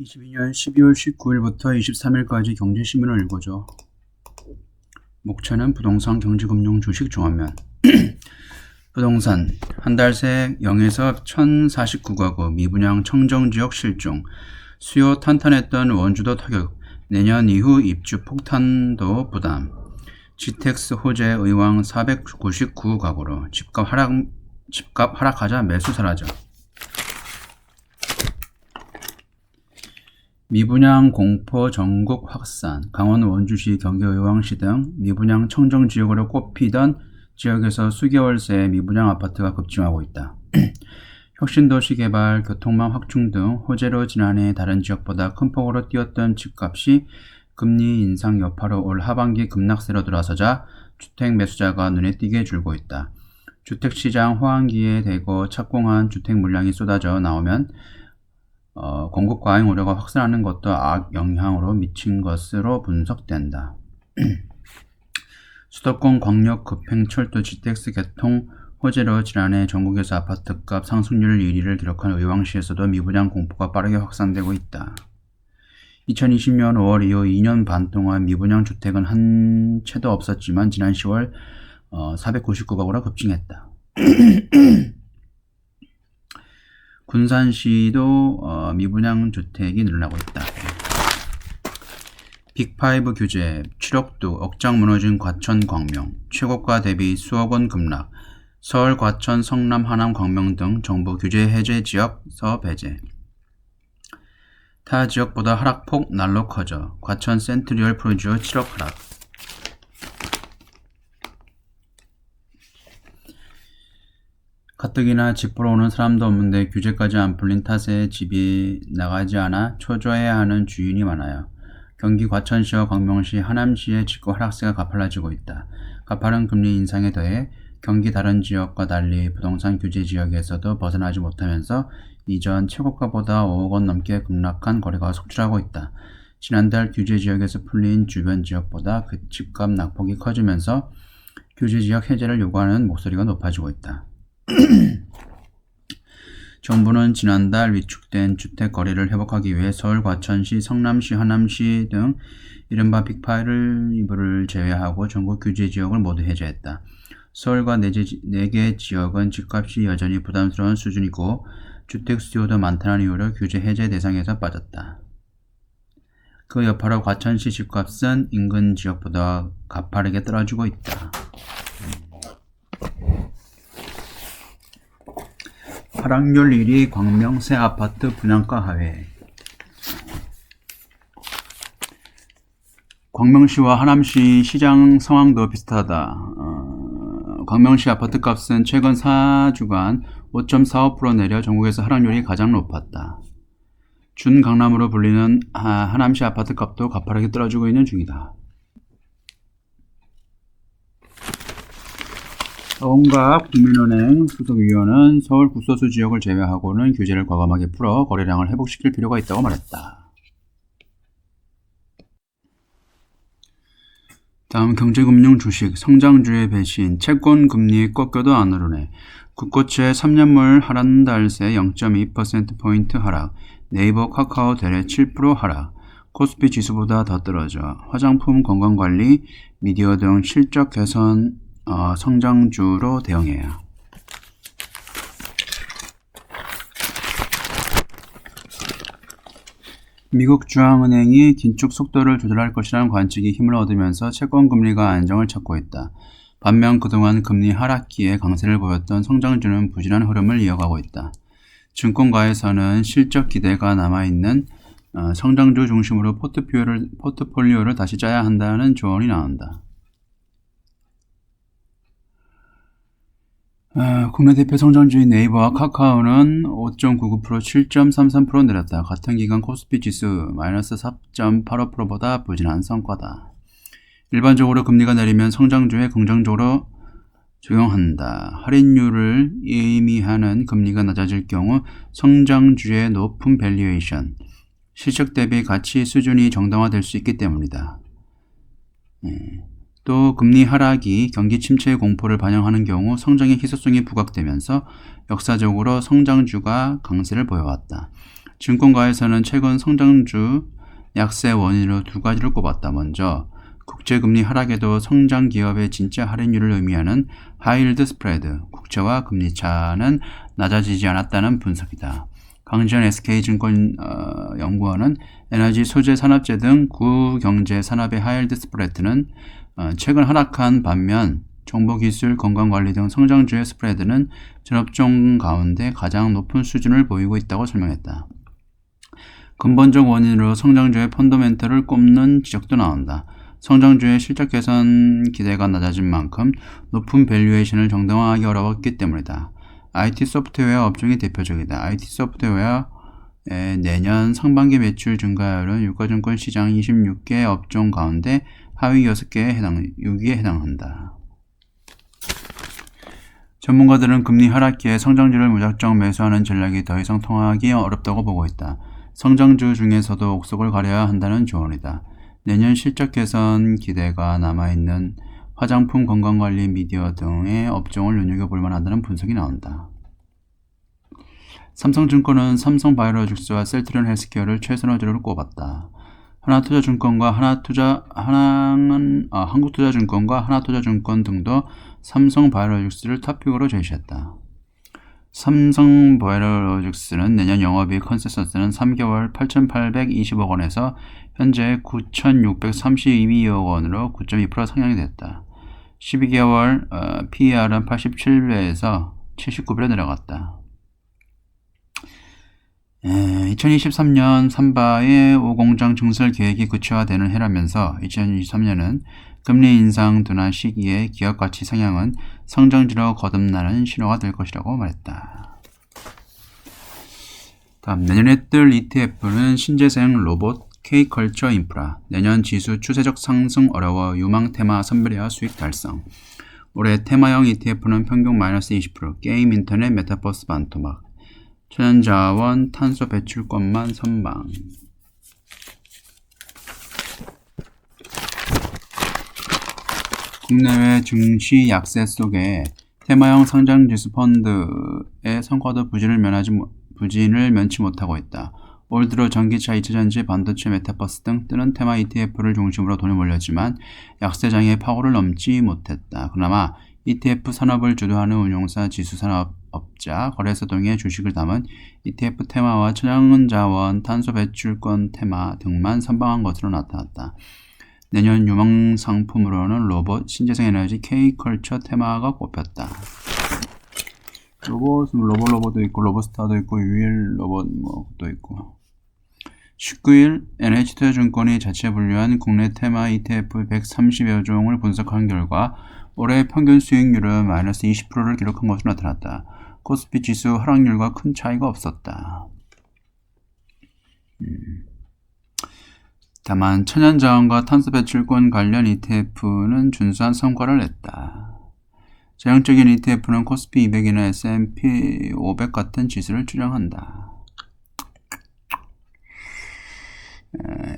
2022년 12월 19일부터 23일까지 경제신문을 읽어줘. 목차는 부동산, 경제금융, 주식 종합면. 부동산 한 달 새 0에서 1049가구 미분양 청정지역 실종, 수요 탄탄했던 원주도 타격, 내년 이후 입주 폭탄도 부담. GTX 호재 의왕 499가구로 집값 하락하자 매수 사라져. 미분양 공포 전국 확산, 강원 원주시, 경기 의왕시 등 미분양 청정지역으로 꼽히던 지역에서 수개월 새 미분양 아파트가 급증하고 있다. 혁신도시 개발, 교통망 확충 등 호재로 지난해 다른 지역보다 큰 폭으로 뛰었던 집값이 금리 인상 여파로 올 하반기 급락세로 돌아서자 주택 매수자가 눈에 띄게 줄고 있다. 주택시장 호황기에 대고 착공한 주택 물량이 쏟아져 나오면 공급 과잉 우려가 확산하는 것도 악영향으로 미친 것으로 분석된다. 수도권 광역 급행철도 GTX 개통 호재로 지난해 전국에서 아파트값 상승률 1위를 기록한 의왕시에서도 미분양 공포가 빠르게 확산되고 있다. 2020년 5월 이후 2년 반 동안 미분양 주택은 한 채도 없었지만 지난 10월 499가구로 급증했다. 군산시도 미분양 주택이 늘어나고 있다. 빅5 규제, 7억두, 억장 무너진 과천, 광명, 최고가 대비 수억 원 급락, 서울, 과천, 성남, 하남, 광명 등 정부 규제 해제 지역서 배제. 타 지역보다 하락폭 날로 커져, 과천 센트리얼 프로지오 7억 하락. 가뜩이나 집 보러 오는 사람도 없는데 규제까지 안 풀린 탓에 집이 나가지 않아 초조해야 하는 주인이 많아요. 경기 과천시와 광명시, 하남시의 집값 하락세가 가팔라지고 있다. 가파른 금리 인상에 더해 경기 다른 지역과 달리 부동산 규제 지역에서도 벗어나지 못하면서 이전 최고가보다 5억 원 넘게 급락한 거래가 속출하고 있다. 지난달 규제 지역에서 풀린 주변 지역보다 그 집값 낙폭이 커지면서 규제 지역 해제를 요구하는 목소리가 높아지고 있다. 정부는 지난달 위축된 주택 거래를 회복하기 위해 서울, 과천시, 성남시, 하남시 등 이른바 빅5를 제외하고 전국 규제 지역을 모두 해제했다. 서울과 4개 지역은 집값이 여전히 부담스러운 수준이고 주택 수요도 많다는 이유로 규제 해제 대상에서 빠졌다. 그 여파로 과천시 집값은 인근 지역보다 가파르게 떨어지고 있다. 하락률 1위 광명 새 아파트 분양가 하회. 광명시와 하남시 시장 상황도 비슷하다. 광명시 아파트값은 최근 4주간 5.45% 내려 전국에서 하락률이 가장 높았다. 준강남으로 불리는 하남시 아파트값도 가파르게 떨어지고 있는 중이다. 서원갑 국민은행 수석위원은 서울 구소수 지역을 제외하고는 규제를 과감하게 풀어 거래량을 회복시킬 필요가 있다고 말했다. 다음 경제금융 주식, 성장주의 배신, 채권금리 꺾여도 안 오르네. 국고채 3년물 한 달 새 0.2%포인트 하락, 네이버 카카오 대래 7% 하락, 코스피 지수보다 더 떨어져 화장품, 건강관리, 미디어 등 실적 개선 성장주로 대응해야. 미국 중앙은행이 긴축 속도를 조절할 것이라는 관측이 힘을 얻으면서 채권금리가 안정을 찾고 있다. 반면 그동안 금리 하락기에 강세를 보였던 성장주는 부진한 흐름을 이어가고 있다. 증권가에서는 실적 기대가 남아있는 성장주 중심으로 포트폴리오를 다시 짜야 한다는 조언이 나온다. 국내 대표 성장주인 네이버와 카카오는 5.99%, 7.33% 내렸다. 같은 기간 코스피 지수 마이너스 4.85%보다 부진한 성과다. 일반적으로 금리가 내리면 성장주에 긍정적으로 적용한다. 할인율을 의미하는 금리가 낮아질 경우 성장주의 높은 밸류에이션, 실적 대비 가치 수준이 정당화될 수 있기 때문이다. 또 금리 하락이 경기 침체의 공포를 반영하는 경우 성장의 희소성이 부각되면서 역사적으로 성장주가 강세를 보여왔다. 증권가에서는 최근 성장주 약세 원인으로 두 가지를 꼽았다. 먼저 국제금리 하락에도 성장 기업의 진짜 할인율을 의미하는 하이힐드 스프레드, 국채와 금리 차는 낮아지지 않았다는 분석이다. 강지현 SK증권 연구원은 에너지, 소재, 산업재 등 구경제 산업의 하이힐드 스프레드는 최근 하락한 반면 정보기술, 건강관리 등 성장주의 스프레드는 전업종 가운데 가장 높은 수준을 보이고 있다고 설명했다. 근본적 원인으로 성장주의 펀더멘털을 꼽는 지적도 나온다. 성장주의 실적 개선 기대가 낮아진 만큼 높은 밸류에이션을 정당화하기 어려웠기 때문이다. IT 소프트웨어 업종이 대표적이다. IT 소프트웨어 내년 상반기 매출 증가율은 유가증권 시장 26개 업종 가운데 하위 6기에 해당한다. 전문가들은 금리 하락기에 성장주를 무작정 매수하는 전략이 더 이상 통하기 어렵다고 보고 있다. 성장주 중에서도 옥석을 가려야 한다는 조언이다. 내년 실적 개선 기대가 남아있는 화장품, 건강관리, 미디어 등의 업종을 눈여겨볼 만하다는 분석이 나온다. 삼성증권은 삼성바이오로직스와 셀트리온 헬스케어를 최선호주로 꼽았다. 한국투자증권과 하나투자증권 등도 삼성바이오로직스를 탑픽으로 제시했다. 삼성바이오로직스는 내년 영업이익 컨센서스는 3개월 8,820억 원에서 현재 9,632억 원으로 9.2% 상향이 됐다. 12개월 PER은 87배에서 79배로 내려갔다. 2023년 삼바의 5공장 증설 계획이 구체화되는 해라면서 2023년은 금리 인상 둔화 시기에 기업 가치 상향은 성장주로 거듭나는 신호가 될 것이라고 말했다. 다음, 내년에 뜰 ETF는 신재생 로봇, K컬처 인프라, 내년 지수 추세적 상승 어려워 유망 테마 선별화 수익 달성. 올해 테마형 ETF는 평균 마이너스 20%, 게임, 인터넷, 메타버스, 반토막, 천연자원, 탄소 배출권만 선방. 국내외 증시 약세 속에 테마형 상장지수 펀드의 성과도 부진을 면치 못하고 있다. 올 들어 전기차, 2차전지, 반도체, 메타버스 등 뜨는 테마 ETF를 중심으로 돈이 몰렸지만 약세장의 파고를 넘지 못했다. 그나마 ETF 산업을 주도하는 운용사, 지수산업업자, 거래소 등의 주식을 담은 ETF 테마와 천연자원, 탄소 배출권 테마 등만 선방한 것으로 나타났다. 내년 유망 상품으로는 로봇, 신재생 에너지, K컬처 테마가 꼽혔다. 로봇은 로봇도 있고, 로봇스타도 있고, UL 로봇도 있고. 19일 NH투자증권이 자체 분류한 국내 테마 ETF 130여 종을 분석한 결과 올해 평균 수익률은 마이너스 20%를 기록한 것으로 나타났다. 코스피 지수 하락률과 큰 차이가 없었다. 다만 천연자원과 탄소 배출권 관련 ETF는 준수한 성과를 냈다. 전형적인 ETF는 코스피 200이나 S&P 500 같은 지수를 추정한다.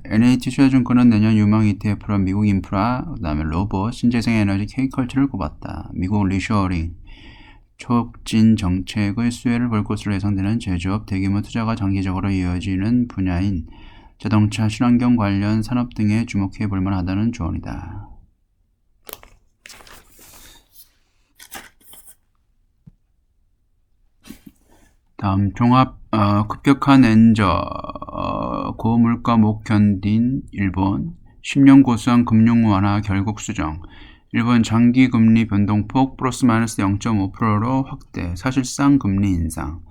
NH투자증권은 내년 유망 ETF로 미국 인프라, 그 다음에 로봇, 신재생 에너지, K컬처를 꼽았다. 미국 리쇼어링, 촉진 정책의 수혜를 볼 것으로 예상되는 제조업, 대규모 투자가 장기적으로 이어지는 분야인 자동차, 친환경 관련 산업 등에 주목해 볼 만하다는 조언이다. 다음, 종합 급격한 엔저, 고물가 못 견딘 일본, 10년 고수한 금융 완화 결국 수정. 일본 장기 금리 변동폭 플러스 마이너스 0.5%로 확대, 사실상 금리 인상.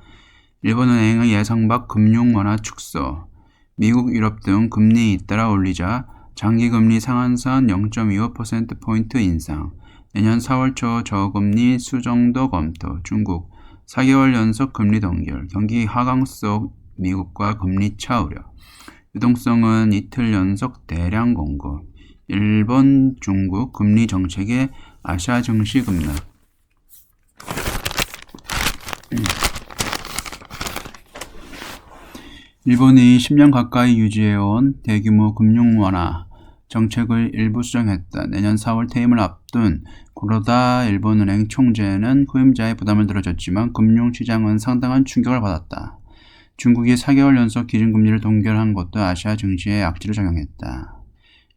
일본은행의 예상 밖 금융 완화 축소. 미국, 유럽 등 금리 잇따라 올리자 장기 금리 상한선 0.25%포인트 인상. 내년 4월 초 저금리 수정도 검토. 중국 4개월 연속 금리 동결. 경기 하강 속 미국과 금리 차 우려. 유동성은 이틀 연속 대량 공급. 일본, 중국 금리 정책에 아시아 증시 급락. 일본이 10년 가까이 유지해온 대규모 금융 완화 정책을 일부 수정했다. 내년 4월 퇴임을 앞둔 구로다 일본은행 총재는 후임자의 부담을 들어줬지만 금융시장은 상당한 충격을 받았다. 중국이 4개월 연속 기준금리를 동결한 것도 아시아 증시에 악재를 작용했다.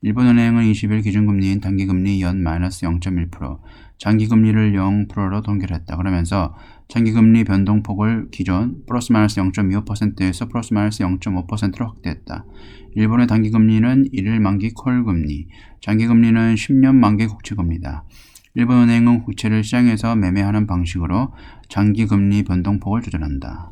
일본은행은 20일 기준금리인 단기금리 연 마이너스 0.1%, 장기금리를 0%로 동결했다. 그러면서 장기금리 변동폭을 기존 플러스 마이너스 0.25%에서 플러스 마이너스 0.5%로 확대했다. 일본의 단기금리는 1일 만기 콜금리, 장기금리는 10년 만기 국채금리다. 일본은행은 국채를 시장에서 매매하는 방식으로 장기금리 변동폭을 조절한다.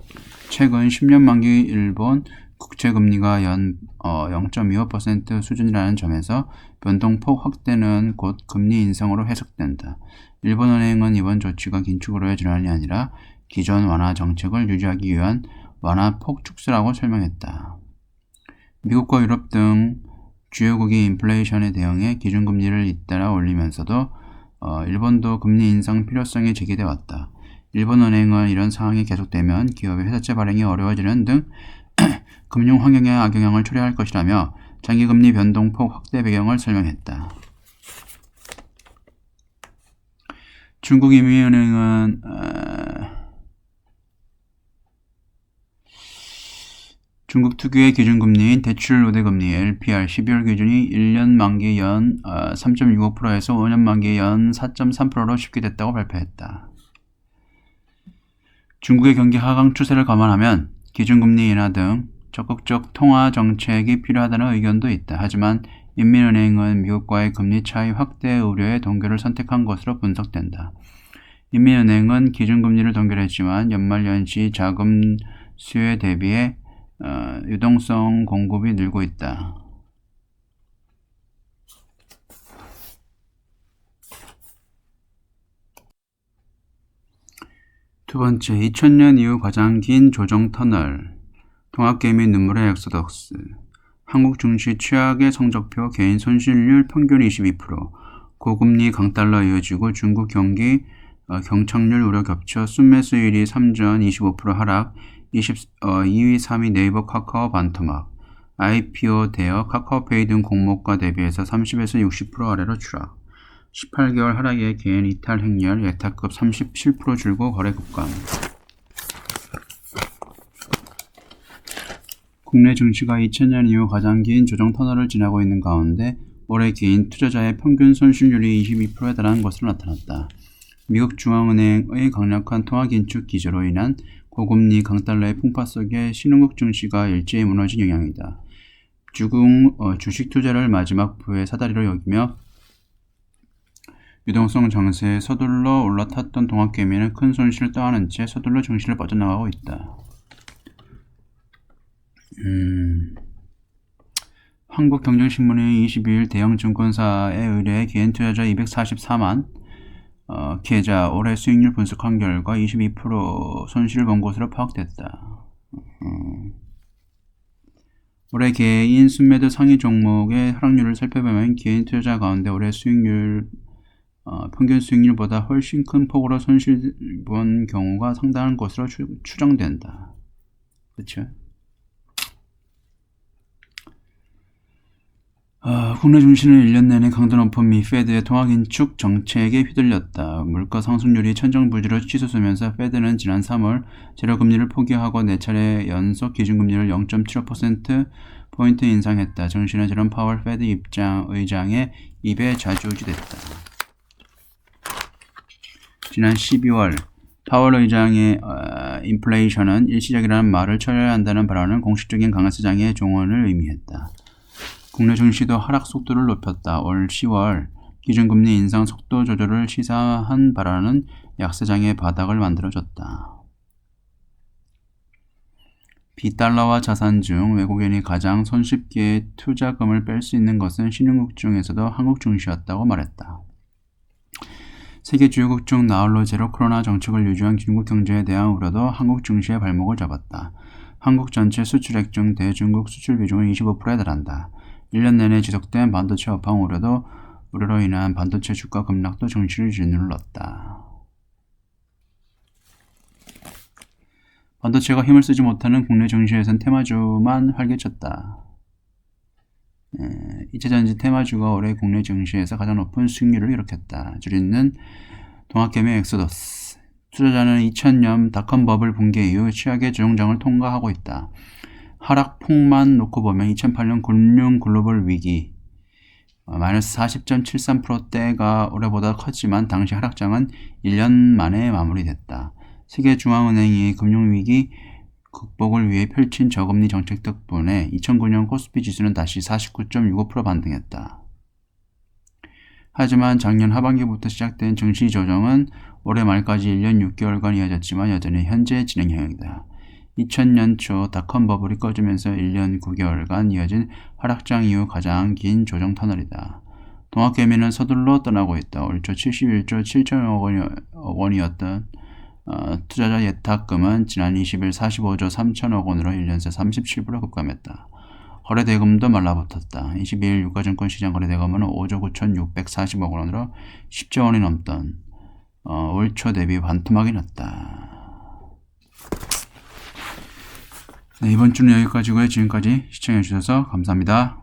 최근 10년 만기 일본 국채금리가 연 0.25% 수준이라는 점에서 변동폭 확대는 곧 금리 인상으로 해석된다. 일본은행은 이번 조치가 긴축으로의 전환이 아니라 기존 완화 정책을 유지하기 위한 완화폭 축소라고 설명했다. 미국과 유럽 등 주요국이 인플레이션에 대응해 기준금리를 잇따라 올리면서도 일본도 금리 인상 필요성이 제기돼 왔다. 일본은행은 이런 상황이 계속되면 기업의 회사채 발행이 어려워지는 등 금융 환경에 악영향을 초래할 것이라며 장기금리 변동폭 확대 배경을 설명했다. 중국 인민은행은 중국 특유의 기준금리인 대출 우대금리 LPR 12월 기준이 1년 만기 연 3.65%에서 5년 만기 연 4.3%로 집계됐다고 발표했다. 중국의 경기 하강 추세를 감안하면 기준금리 인하 등 적극적 통화 정책이 필요하다는 의견도 있다. 하지만 인민은행은 미국과의 금리 차이 확대 우려의 동결을 선택한 것으로 분석된다. 인민은행은 기준금리를 동결했지만 연말 연시 자금 수요에 대비해 유동성 공급이 늘고 있다. 두 번째, 2000년 이후 가장 긴 조정 터널, 동학개미 눈물의 엑소덕스, 한국 증시 최악의 성적표, 개인 손실률 평균 22%, 고금리 강달러 이어지고 중국 경기 경착률 우려 겹쳐 순매수율이 3전 25% 하락, 2위 3위 네이버 카카오 반토막, IPO 대여 카카오페이 등 공모가 대비해서 30에서 60% 아래로 추락, 18개월 하락에 개인 이탈 행렬 예탁급 37% 줄고 거래 급감. 국내 증시가 2000년 이후 가장 긴 조정 터널을 지나고 있는 가운데 올해 개인 투자자의 평균 손실률이 22%에 달하는 것으로 나타났다. 미국 중앙은행의 강력한 통화 긴축 기조로 인한 고금리 강달러의 풍파 속에 신흥국 증시가 일제히 무너진 영향이다. 주식 투자를 마지막 부의 사다리로 여기며 유동성 장세에 서둘러 올라탔던 동학개미는 큰 손실을 떠안은 채 서둘러 증시를 빠져나가고 있다. 한국경제신문이 22일 대형 증권사에 의뢰해 개인 투자자 244만 계좌 올해 수익률 분석한 결과 22% 손실을 본 것으로 파악됐다. 올해 개인 순매도 상위 종목의 하락률을 살펴보면 개인 투자자 가운데 올해 수익률 평균 수익률보다 훨씬 큰 폭으로 손실 본 경우가 상당한 것으로 추정된다. 그렇죠? 국내 증시는 1년 내내 강도 높은 미 페드의 통화 긴축 정책에 휘둘렸다. 물가 상승률이 천정부지로 치솟으면서 페드는 지난 3월 제로금리를 포기하고 4차례 연속 기준금리를 0.75%포인트 인상했다. 증시는 제롬 파월 페드 의장의 입에 좌지우지됐다. 지난 12월 파월 의장의 인플레이션은 일시적이라는 말을 처리해야 한다는 발언은 공식적인 강세장의 종언을 의미했다. 국내 증시도 하락 속도를 높였다. 올 10월 기준금리 인상 속도 조절을 시사한 발언은 약세장의 바닥을 만들어줬다. 비달러화 자산 중 외국인이 가장 손쉽게 투자금을 뺄 수 있는 것은 신흥국 중에서도 한국 증시였다고 말했다. 세계 주요국 중 나홀로 제로 코로나 정책을 유지한 중국 경제에 대한 우려도 한국 증시의 발목을 잡았다. 한국 전체 수출액 중 대중국 수출 비중은 25%에 달한다. 1년 내내 지속된 반도체 업황 우려로 인한 반도체 주가 급락도 증시를 짓눌렀다. 반도체가 힘을 쓰지 못하는 국내 증시에선 테마주만 활개쳤다. 2차전지 테마주가 올해 국내 증시에서 가장 높은 수익률을 기록했다. 줄이는 동학개미 엑소더스, 투자자는 2000년 닷컴 버블 붕괴 이후 최악의 조정장을 통과하고 있다. 하락폭만 놓고 보면 2008년 금융 글로벌 위기 마이너스 40.73%대가 올해보다 컸지만 당시 하락장은 1년 만에 마무리됐다. 세계중앙은행이 금융위기 극복을 위해 펼친 저금리 정책 덕분에 2009년 코스피 지수는 다시 49.65% 반등했다. 하지만 작년 하반기부터 시작된 증시 조정은 올해 말까지 1년 6개월간 이어졌지만 여전히 현재 진행형이다. 2000년 초 닷컴 버블이 꺼지면서 1년 9개월간 이어진 하락장 이후 가장 긴 조정 터널이다. 동학개미는 서둘러 떠나고 있다. 올 초 71조 7천억 원이었던 투자자 예탁금은 지난 20일 45조 3천억 원으로 1년 새 37% 급감했다. 거래대금도 말라붙었다. 22일 유가증권 시장 거래대금은 5조 9,640억 원으로 10조 원이 넘던 올 초 대비 반토막이 났다. 네, 이번 주는 여기까지고요. 지금까지 시청해주셔서 감사합니다.